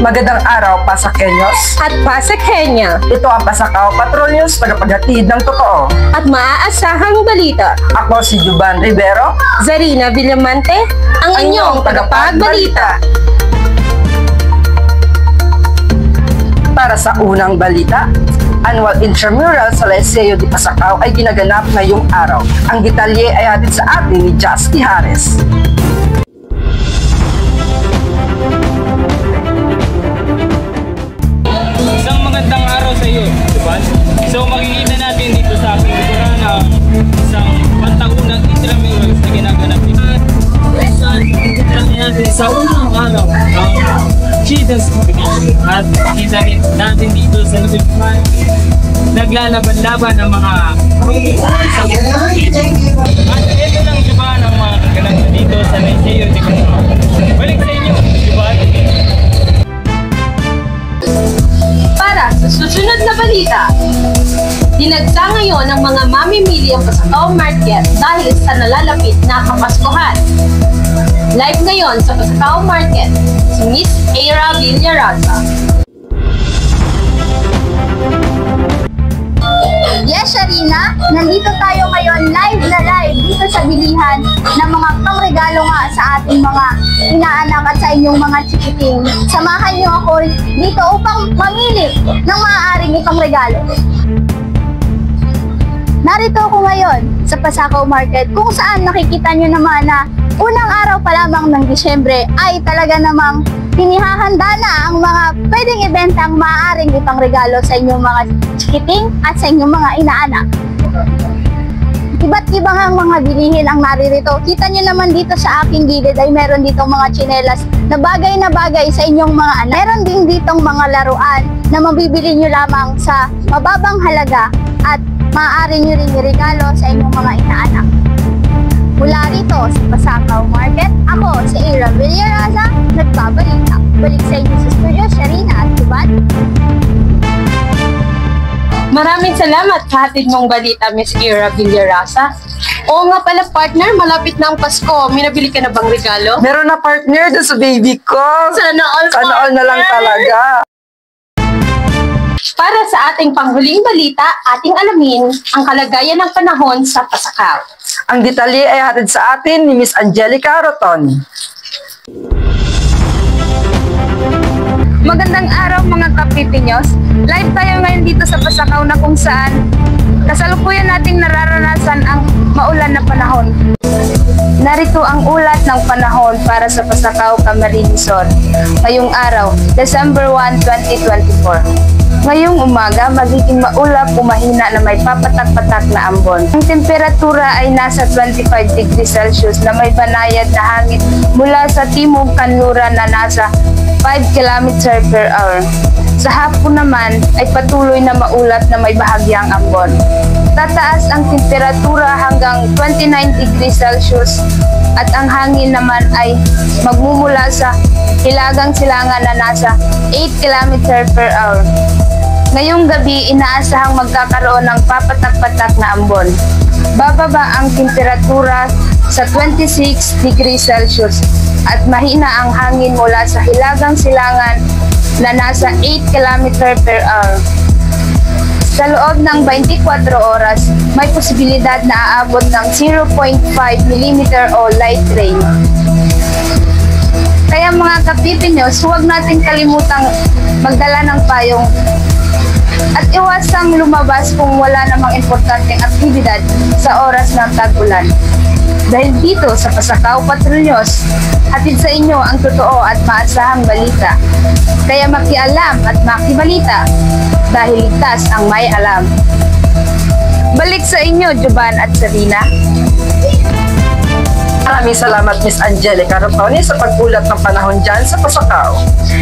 Magandang araw, Pasakenyos at Pasakenya. Ito ang Pasakaw Patrol News, tagapaghatid ng totoo at maaasahang balita. Ako si Juban Rivero, Zarina Villamante, ang inyong tagapagbalita. Para sa unang balita, annual intramural sa Liceo de Pasakaw ay ginaganap ngayong araw. Ang detalye ay hatid sa atin ni Justy Harris. Isang magandang araw sa iyo, Juban. So makikita natin dito sa aking likuran na isang pantaunang intramurals na ginaganap dito. Sa unang araw, ang Children's Competition at makikita natin dito sa likuran naglalaban-laban ng mga at ito lang, Juban, ang mga kaganap dito sa Liceo de Pasakaw. Balik sa inyo, Juban. Para sa susunod na balita, dinagsa ngayon ang mga mamimili ang Pasakaw Market dahil sa nalalapit na Kapaskuhan. Live ngayon sa Pasakaw Market, si Miss Aira Villaraza. Yes, Sharina, nandito tayo ngayon live dito sa bilihan ng mga pangregalo nga sa ating mga inaanak at sa inyong mga chikiting. Samahan niyo ako dito upang mamili ng maaaring ipangregalo. Narito ako ngayon sa Pasakaw Market kung saan nakikita nyo naman na unang araw pa lamang ng Disyembre ay talaga namang hinihahanda na ang mga pwedeng ibentang maaaring ipangregalo sa inyong mga chikiting at sa inyong mga inaanak. Iba't ibang ang mga bilihin ang naririto. Kita nyo naman dito sa aking gilid ay meron ditong mga tsinelas na bagay sa inyong mga anak. Meron din ditong mga laruan na mabibili nyo lamang sa mababang halaga at maaari nyo rin iregalo sa inyong mga inaanak. Mula rito sa Pasakaw Market, ako si Aira Villaraza, nagbabalita. Balik sa inyo sa studio, Sharina at Juban. Maraming salamat sa hatid mong balita, Miss Aira Villaraza. Oo nga pala, partner, malapit na ang Pasko. May nabili ka na bang regalo? Meron na partner dun sa baby ko. Sana all, Sana all na lang talaga. Para sa ating panghuling balita, ating alamin ang kalagayan ng panahon sa Pasakaw. Ang detalye ay hatid sa atin ni Miss Angelica Roton. Magandang araw mga kapipinyos. Live tayo ngayon dito sa Pasakaw na kung saan kasalukuyan nating nararanasan ang maulan na panahon. Narito ang ulat ng panahon para sa Pasakaw, Camarines Sur. Ngayong araw, December 1, 2024. Ngayong umaga, magiging maulap o mahina na may papatak-patak na ambon. Ang temperatura ay nasa 25 degrees Celsius na may banayad na hangin mula sa timog kanluran na nasa 5 km per hour. Sa hapon naman ay patuloy na maulap na may bahagyang ambon. Tataas ang temperatura hanggang 29 degrees Celsius at ang hangin naman ay magmumula sa hilagang silangan na nasa 8 km per hour. Ngayong gabi, inaasahang magkakaroon ng papatak-patak na ambon. Bababa ang temperatura sa 26 degrees Celsius at mahina ang hangin mula sa hilagang silangan na nasa 8 km per hour. Sa loob ng 24 oras, may posibilidad na aabot ng 0.5 mm o light rain. Kaya mga kapipinyos, huwag natin kalimutang magdala ng payong at iwasang lumabas kung wala namang importanteng aktibidad sa oras ng tag-ulan. Dahil dito sa Pasakaw Patrol News, hatid sa inyo ang totoo at maasahang balita. Kaya makialam at makibalita dahil ligtas ang may alam. Balik sa inyo, Juban at Sarina. Maraming salamat Miss Angelica Roton sa pag-ulat ng panahon dyan sa Pasakaw.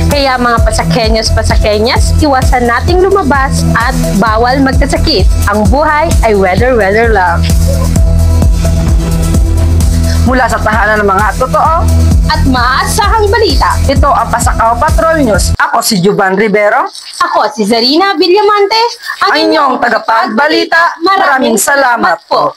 Kaya mga Pasakenyos, iwasan nating lumabas at bawal magkasakit. Ang buhay ay weather lang. Mula sa tahanan ng mga totoo At maasahang balita, ito ang Pasakaw Patrol News. Ako si Juban Rivero, ako si Zarina Villamante, ang inyong tagapagbalita. Maraming salamat po.